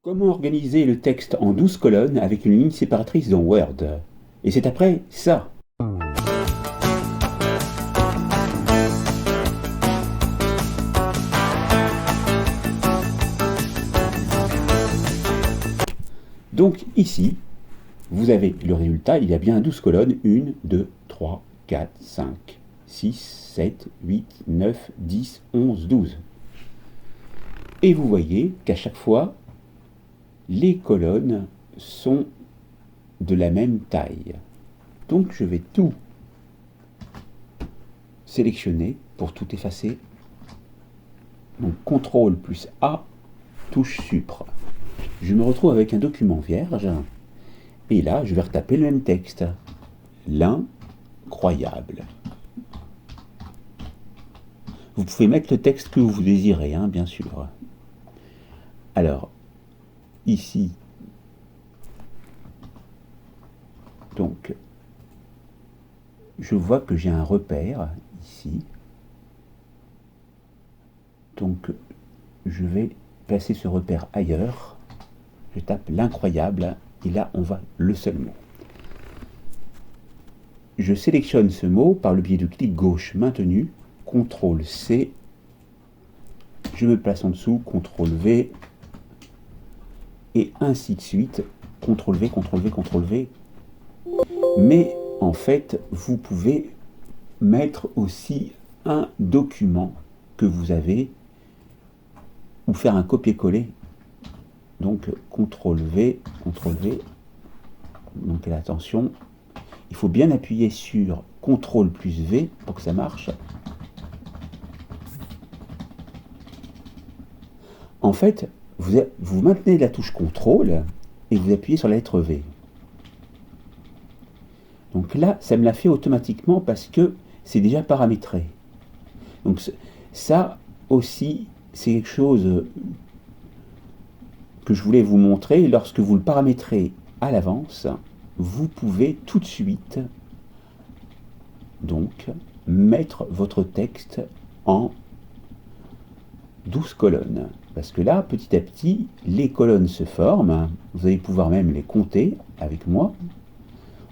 Comment organiser le texte en 12 colonnes avec une ligne séparatrice dans Word? Et c'est après ça. Donc ici, vous avez le résultat, il y a bien 12 colonnes, 1, 2, 3, 4, 5, 6, 7, 8, 9, 10, 11, 12. Et vous voyez qu'à chaque fois, les colonnes sont de la même taille. Donc je vais tout sélectionner pour tout effacer. Donc CTRL plus A, touche Supre. Je me retrouve avec un document vierge. Et là, je vais retaper le même texte. L'incroyable. Vous pouvez mettre le texte que vous désirez, hein, bien sûr. Alors, ici, donc, je vois que j'ai un repère, ici. Donc, je vais placer ce repère ailleurs. Je tape l'incroyable, et là, on voit le seul mot. Je sélectionne ce mot par le biais du clic gauche maintenu, CTRL-C, je me place en dessous, CTRL-V, et ainsi de suite, CTRL-V, CTRL-V, CTRL-V. Mais en fait, vous pouvez mettre aussi un document que vous avez, ou faire un copier-coller. Donc CTRL-V, CTRL-V. Donc attention, il faut bien appuyer sur CTRL plus V pour que ça marche. En fait, vous maintenez la touche CTRL et vous appuyez sur la lettre V. Donc là, ça me l'a fait automatiquement parce que c'est déjà paramétré. Donc ça aussi, c'est quelque chose que je voulais vous montrer. Lorsque vous le paramétrez à l'avance, vous pouvez tout de suite donc mettre votre texte en 12 colonnes. Parce que là, petit à petit, les colonnes se forment. Vous allez pouvoir même les compter avec moi.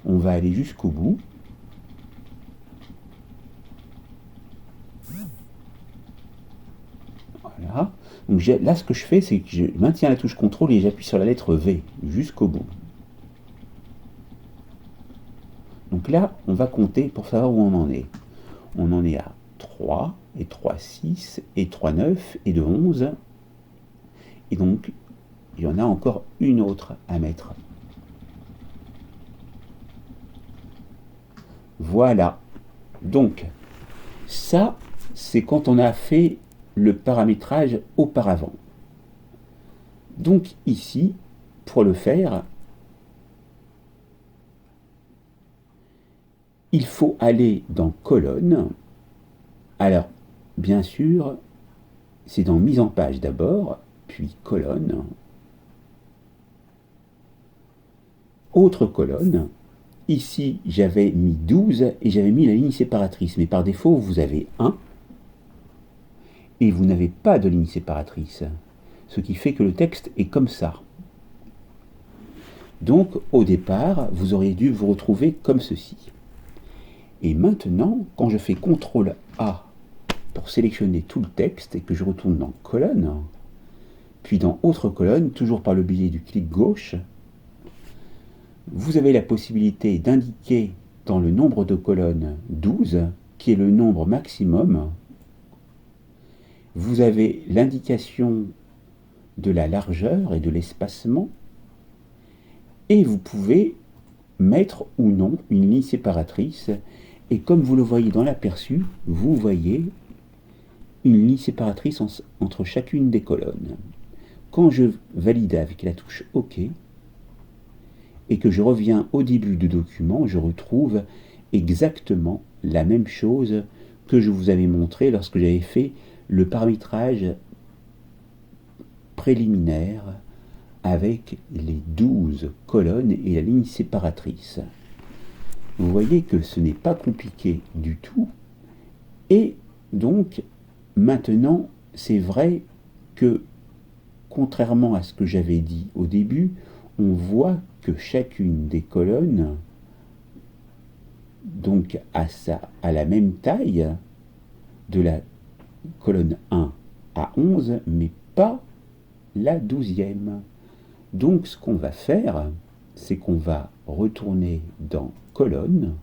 On va aller jusqu'au bout. Voilà. Donc là, ce que je fais, c'est que je maintiens la touche CTRL et j'appuie sur la lettre V jusqu'au bout. Donc là, on va compter pour savoir où on en est. On en est à 3, et 3, 6, et 3, 9, et de 11. Et donc, il y en a encore une autre à mettre. Voilà. Donc, ça, c'est quand on a fait le paramétrage auparavant. Donc ici, pour le faire, il faut aller dans colonne. Alors, bien sûr, c'est dans mise en page d'abord, puis colonne. Autre colonne. Ici, j'avais mis 12 et j'avais mis la ligne séparatrice. Mais par défaut, vous avez 1 et vous n'avez pas de ligne séparatrice. Ce qui fait que le texte est comme ça. Donc, au départ, vous auriez dû vous retrouver comme ceci. Et maintenant, quand je fais CTRL A pour sélectionner tout le texte et que je retourne dans colonne, puis dans autre colonne, toujours par le biais du clic gauche, vous avez la possibilité d'indiquer dans le nombre de colonnes 12, qui est le nombre maximum. Vous avez l'indication de la largeur et de l'espacement, et vous pouvez mettre ou non une ligne séparatrice. Et comme vous le voyez dans l'aperçu, vous voyez une ligne séparatrice entre chacune des colonnes. Quand je valide avec la touche OK, et que je reviens au début du document, je retrouve exactement la même chose que je vous avais montré lorsque j'avais fait le paramétrage préliminaire avec les 12 colonnes et la ligne séparatrice. Vous voyez que ce n'est pas compliqué du tout. Et donc, maintenant, c'est vrai que contrairement à ce que j'avais dit au début, on voit que chacune des colonnes donc à la même taille de la colonne 1 à 11, mais pas la 12e. Donc ce qu'on va faire, c'est qu'on va retourner dans colonne,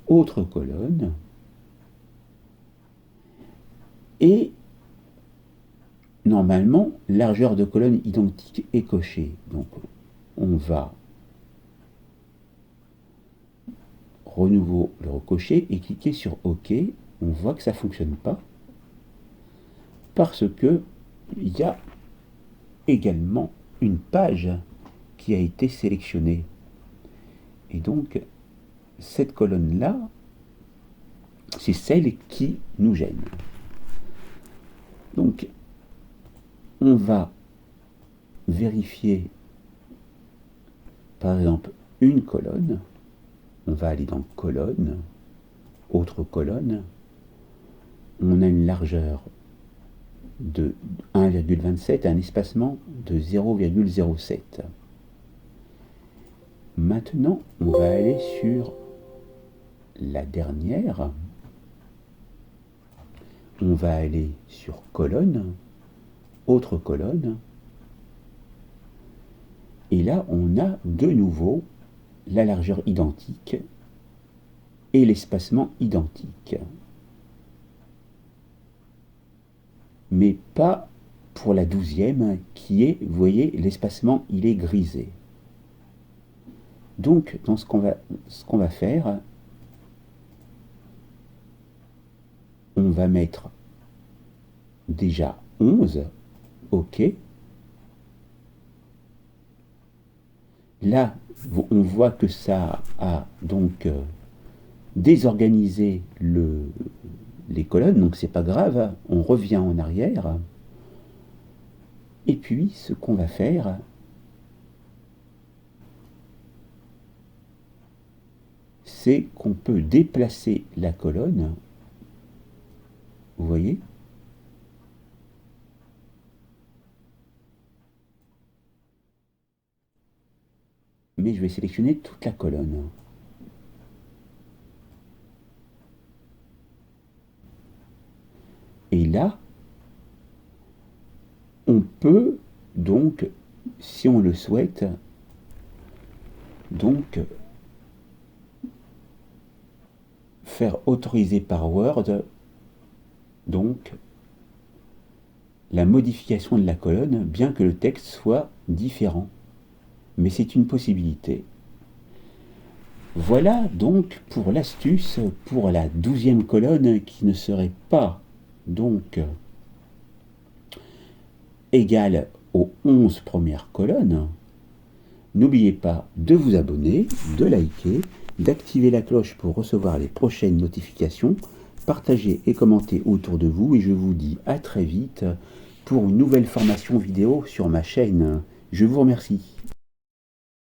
autre colonne, et normalement, largeur de colonne identique est cochée. Donc on va renouveau le recocher et cliquer sur OK. On voit que ça ne fonctionne pas parce que il y a également une page qui a été sélectionnée. Et donc, cette colonne-là, c'est celle qui nous gêne. Donc, on va vérifier, par exemple, une colonne. On va aller dans colonne, autre colonne. On a une largeur de 1,27 et un espacement de 0,07. Maintenant, on va aller sur la dernière. On va aller sur colonne, autre colonne. Et là, on a de nouveau la largeur identique et l'espacement identique. Mais pas pour la 12e qui est, vous voyez, l'espacement il est grisé. Donc, dans ce qu'on va faire, on va mettre déjà 11, OK. Là, on voit que ça a donc désorganisé les colonnes, donc c'est pas grave, on revient en arrière. Et puis, ce qu'on va faire, c'est qu'on peut déplacer la colonne, vous voyez, mais je vais sélectionner toute la colonne. Et là, on peut donc, si on le souhaite, donc faire autoriser par Word donc la modification de la colonne, bien que le texte soit différent. Mais c'est une possibilité. Voilà donc pour l'astuce pour la 12e colonne qui ne serait pas donc égale aux 11 premières colonnes. N'oubliez pas de vous abonner, de liker, d'activer la cloche pour recevoir les prochaines notifications, partagez et commentez autour de vous et je vous dis à très vite pour une nouvelle formation vidéo sur ma chaîne. Je vous remercie.